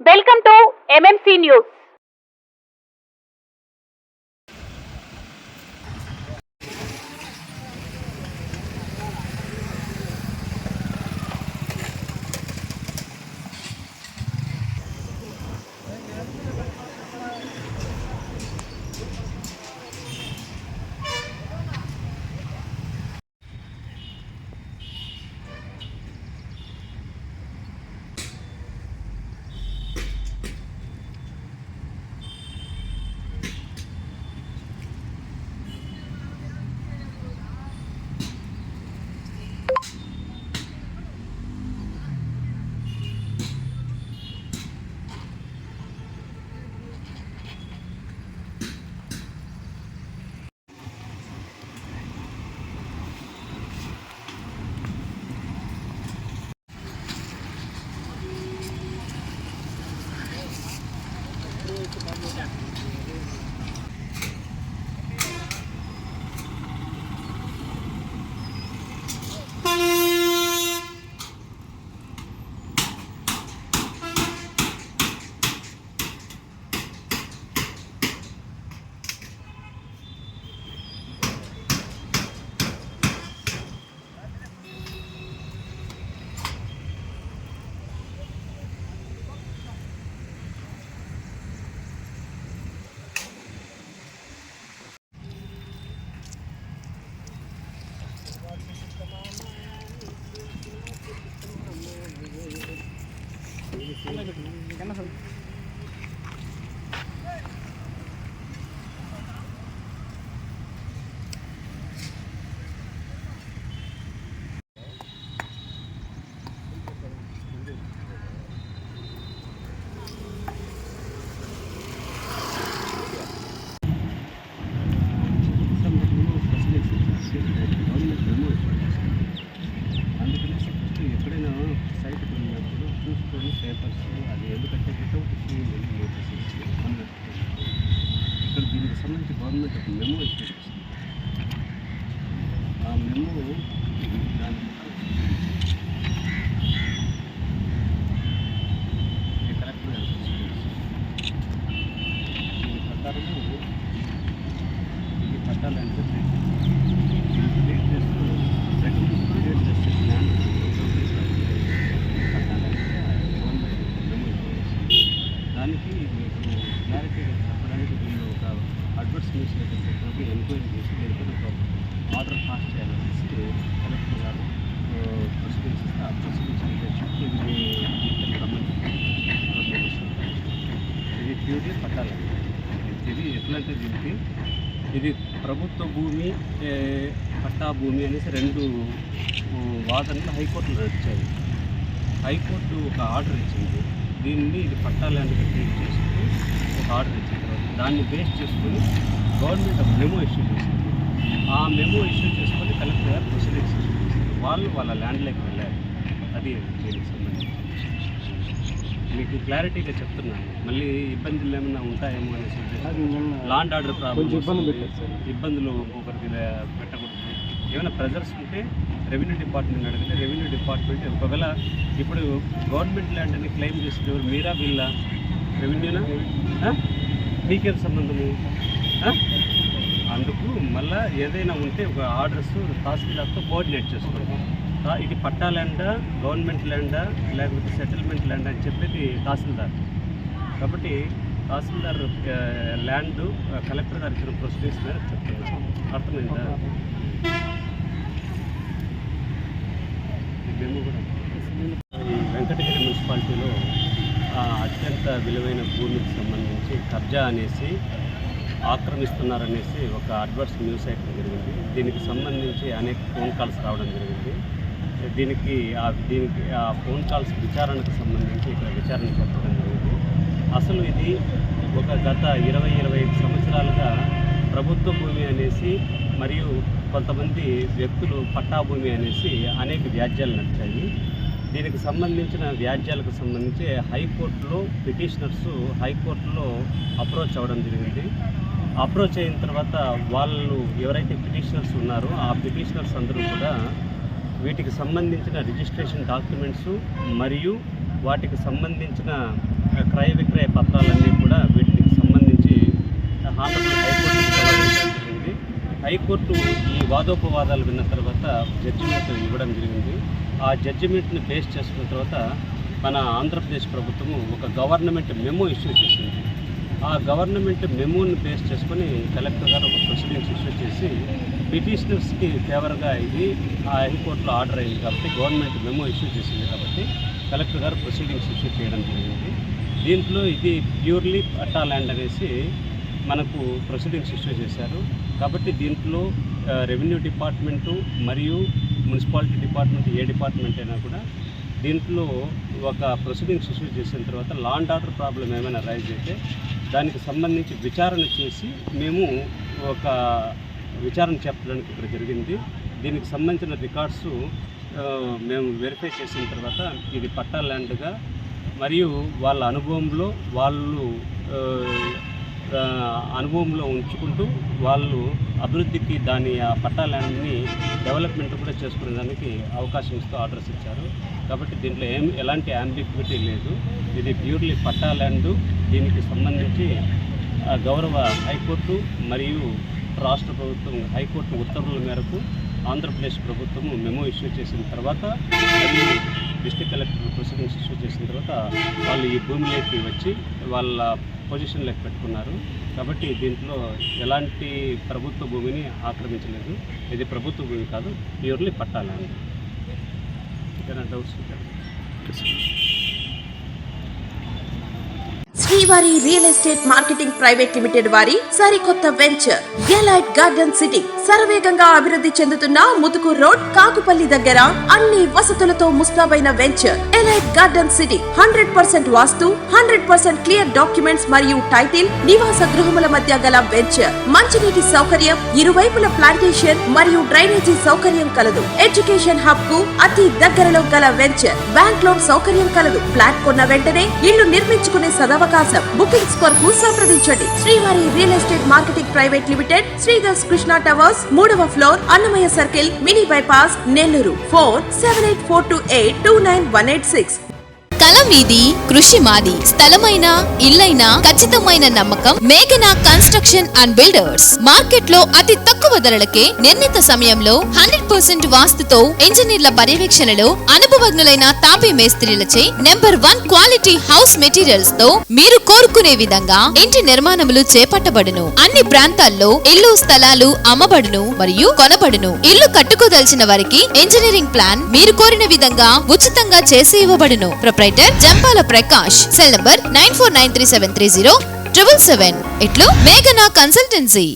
Welcome to MMC news. ఎప్పుడైనా site వెళ్ళినప్పుడు చూసుకొని పేపర్స్ అది ఎందుకంటే వితౌట్ ఇక్కడ దీనికి సంబంధించి గవర్నమెంట్ ఒక మెమో ఇష్యూ చేస్తుంది. ఆ మెమో దాని కరెక్ట్గా దీని ప్రకారము ఇది పట్టాలంటే దానికి మీకు క్లారిటీగా చెప్పడానికి దీనిలో ఒక అడ్వర్స్ న్యూస్ లెటర్ ఎంక్వైరీ చేసి దీనిపైన ఒక ఆర్డర్ పాస్ చేయాలనేసి కలెక్టర్ గారు ప్రొసీడింగ్స్ ఇస్తే ఆ ప్రొసీడింగ్స్ ఇది సంబంధించి ఇది ప్యూర్లీ పట్టాలి. ఇది ఎట్లా అంటే దీనికి ఇది ప్రభుత్వ భూమి పట్టా భూమి అనేసి రెండు వాదనలు హైకోర్టులో వచ్చాయి. హైకోర్టు ఒక ఆర్డర్ ఇచ్చింది. దీన్ని ఇది పట్టా ల్యాండ్గా ట్రీట్ చేసుకుని ఒక ఆర్డర్ ఇచ్చిన తర్వాత దాన్ని బేస్ చేసుకుని గవర్నమెంట్ ఒక మెమో ఇష్యూ చేసింది. ఆ మెమో ఇష్యూ చేసుకొని కలెక్టర్ గారు ప్రొసీడింగ్స్ ఇష్యూ చేసింది. వాళ్ళు వాళ్ళ ల్యాండ్లోకి వెళ్ళారు. అది దీనికి సంబంధించి మీకు క్లారిటీగా చెప్తున్నాను. మళ్ళీ ఇబ్బందులు ఏమైనా ఉంటాయేమో అనేసి లాండ్ ఆర్డర్ ప్రాబ్లమ్ ఇబ్బందులు ఒకరికి పెట్టకూడదు. ఏమైనా ప్రెజర్స్ ఉంటే రెవెన్యూ డిపార్ట్మెంట్ అడిగితే రెవెన్యూ డిపార్ట్మెంట్ ఒకవేళ ఇప్పుడు గవర్నమెంట్ ల్యాండ్ అని క్లెయిమ్ చేసేది ఎవరు, మీరా వీళ్ళ రెవెన్యూనా, మీకేం సంబంధము? అందుకు మళ్ళీ ఏదైనా ఉంటే ఒక ఆర్డర్స్ తహసీల్దార్తో కోఆర్డినేట్ చేసుకోండి. ఇది పట్టా ల్యాండా, గవర్నమెంట్ ల్యాండా, లేకపోతే సెటిల్మెంట్ ల్యాండ్ అని చెప్పేది తహసీల్దార్. కాబట్టి తహసీల్దార్ ల్యాండ్ కలెక్టర్ గారు ఇచ్చిన ప్రొసీడింగ్స్ మీద చెప్తున్నాను. అర్థమైందా? మేము కూడా ఈ వెంకటగిరి మున్సిపాలిటీలో అత్యంత విలువైన భూమికి సంబంధించి కబ్జా అనేసి ఆక్రమిస్తున్నారనేసి ఒక అడ్వర్స్ న్యూస్ అయితే జరిగింది. దీనికి సంబంధించి అనేక ఫోన్ కాల్స్ రావడం జరిగింది. దీనికి ఆ ఫోన్ కాల్స్ విచారణకు సంబంధించి ఇక్కడ విచారణ చెప్పడం జరిగింది. అసలు ఇది ఒక గత 20-25 సంవత్సరాలుగా ప్రభుత్వ భూమి అనేసి మరియు కొంతమంది వ్యక్తులు పట్టా భూమి అనేసి అనేక వ్యాజ్యాలు నడిచాయి. దీనికి సంబంధించిన వ్యాజ్యాలకు సంబంధించి హైకోర్టులో పిటిషనర్స్ హైకోర్టులో అప్రోచ్ అవ్వడం జరిగింది. అప్రోచ్ అయిన తర్వాత వాళ్ళు ఎవరైతే పిటిషనర్స్ ఉన్నారో ఆ పిటిషనర్స్ అందరూ కూడా వీటికి సంబంధించిన రిజిస్ట్రేషన్ డాక్యుమెంట్స్ మరియు వాటికి సంబంధించిన పత్రాలన్నీ కూడా వీటికి సంబంధించి ఆంధ్రప్రదేశ్ హైకోర్టుకి సమర్పించడం జరిగింది. హైకోర్టు ఈ వాదోపవాదాలు విన్న తర్వాత జడ్జిమెంట్ ఇవ్వడం జరిగింది. ఆ జడ్జిమెంట్ని బేస్ చేసుకున్న తర్వాత మన ఆంధ్రప్రదేశ్ ప్రభుత్వము ఒక గవర్నమెంట్ మెమో ఇష్యూ చేసింది. ఆ గవర్నమెంట్ మెమోని బేస్ చేసుకొని కలెక్టర్ గారు ఒక ప్రొసీడింగ్స్ ఇష్యూ చేసి పిటిషనర్స్కి ఫేవర్గా ఇది ఆ హైకోర్టులో ఆర్డర్ అయింది కాబట్టి గవర్నమెంట్ మెమో ఇష్యూ చేసింది కాబట్టి కలెక్టర్ గారు ప్రొసీడింగ్స్ ఇష్యూ చేయడం జరిగింది. దీంట్లో ఇది ప్యూర్లీ పట్టా ల్యాండ్ అనేసి మనకు ప్రొసీడింగ్స్ ఇష్యూ చేశారు. కాబట్టి దీంట్లో రెవెన్యూ డిపార్ట్మెంటు మరియు మున్సిపాలిటీ డిపార్ట్మెంట్ ఏ డిపార్ట్మెంట్ అయినా కూడా దీంట్లో ఒక ప్రొసీడింగ్స్ ఇష్యూ చేసిన తర్వాత లా అండ్ ఆర్డర్ ప్రాబ్లం ఏమైనా రైజ్ అయితే దానికి సంబంధించి విచారణ చేసి మేము ఒక విచారణ చెప్పడానికి ఇక్కడ జరిగింది. దీనికి సంబంధించిన రికార్డ్స్ మేము వెరిఫై చేసిన తర్వాత ఇది పట్టా ల్యాండ్గా మరియు వాళ్ళ అనుభవంలో ఉంచుకుంటూ వాళ్ళు అభివృద్ధికి దాని ఆ పట్టా ల్యాండ్ని డెవలప్మెంట్ కూడా చేసుకునే దానికి అవకాశం ఇస్తూ ఆర్డర్స్ ఇచ్చారు. కాబట్టి దీంట్లో ఎలాంటి అంబిగ్విటీ లేదు. ఇది ప్యూర్లీ పట్టా ల్యాండ్. దీనికి సంబంధించి గౌరవ హైకోర్టు మరియు రాష్ట్ర ప్రభుత్వం హైకోర్టు ఉత్తర్వుల మేరకు ఆంధ్రప్రదేశ్ ప్రభుత్వము మెమో ఇష్యూ చేసిన తర్వాత మరియు డిస్ట్రిక్ట్ కలెక్టర్ ప్రొసీడింగ్స్ ఇష్యూ చేసిన తర్వాత వాళ్ళు ఈ భూమిలోకి వచ్చి వాళ్ళ పొజిషన్లోకి పెట్టుకున్నారు. కాబట్టి దీంట్లో ఎలాంటి ప్రభుత్వ భూమిని ఆక్రమించలేదు. ఇది ప్రభుత్వ భూమి కాదు, ప్యూర్లీ పట్టా ల్యాండ్. ఏదైనా డౌట్స్? శ్రీవారి real estate marketing private limited వారి సరికొత్త వెంచర్ ఎలైట్ గార్డెన్ సిటీ శరవేగంగా అభివృద్ధి చెందుతున్న ముతుకూరు రోడ్ కాకుపల్లి దగ్గర అన్ని వసతులతో ముస్తాబైన వెంచర్ ఎలైట్ గార్డెన్ సిటీ 100% వాస్తు 100% క్లియర్ డాక్యుమెంట్స్ మరియు టైటిల్ నివాస గృహముల మధ్య గల వెంచర్. మంచినీటి సౌకర్యం, ఇరువైపుల ప్లాంటేషన్ మరియు డ్రైనేజీ సౌకర్యం కలదు. ఎడ్యుకేషన్ హబ్ కు అతి దగ్గరలో గల వెంచర్. బ్యాంక్ లోన్ సౌకర్యం కలదు. ఫ్లాట్ కొన్న వెంటనే ఇల్లు నిర్మించుకునే సదవకాశం. బుకింగ్స్ కొరకు సంప్రదించండి. Srivari real estate marketing private limited, Sridhars Krishna towers, 3వ floor, Annamayya circle, mini bypass, Nellore. Phone 7842829186. కల మీది, కృషి మాది. స్థలమైన, ఇల్లైనా ఖచ్చితమైన నమ్మకం మేఘనా కన్స్ట్రక్షన్ అండ్ బిల్డర్స్. మార్కెట్ లో అతి తక్కువ ధరలకే నిర్ణీత సమయంలో 100% వాస్తుతో ఇంజనీర్ల పర్యవేక్షణలో అనుభవజ్ఞులైన తాపీ మేస్త్రీలచే నెంబర్ 1 క్వాలిటీ హౌస్ మెటీరియల్స్ తో మీరు కోరుకునే విధంగా ఇంటి నిర్మాణములు చేపట్టబడును. అన్ని ప్రాంతాల్లో ఇల్లు స్థలాలు అమ్మబడును మరియు కొనబడును. ఇల్లు కట్టుకోదలిచిన వారికి ఇంజనీరింగ్ ప్లాన్ మీరు కోరిన విధంగా ఉచితంగా చేసి ఇవ్వబడును. Proprietor Jampala Prakash. Cell number 9493730777. ఇట్లు మేఘనా కన్సల్టెన్సీ.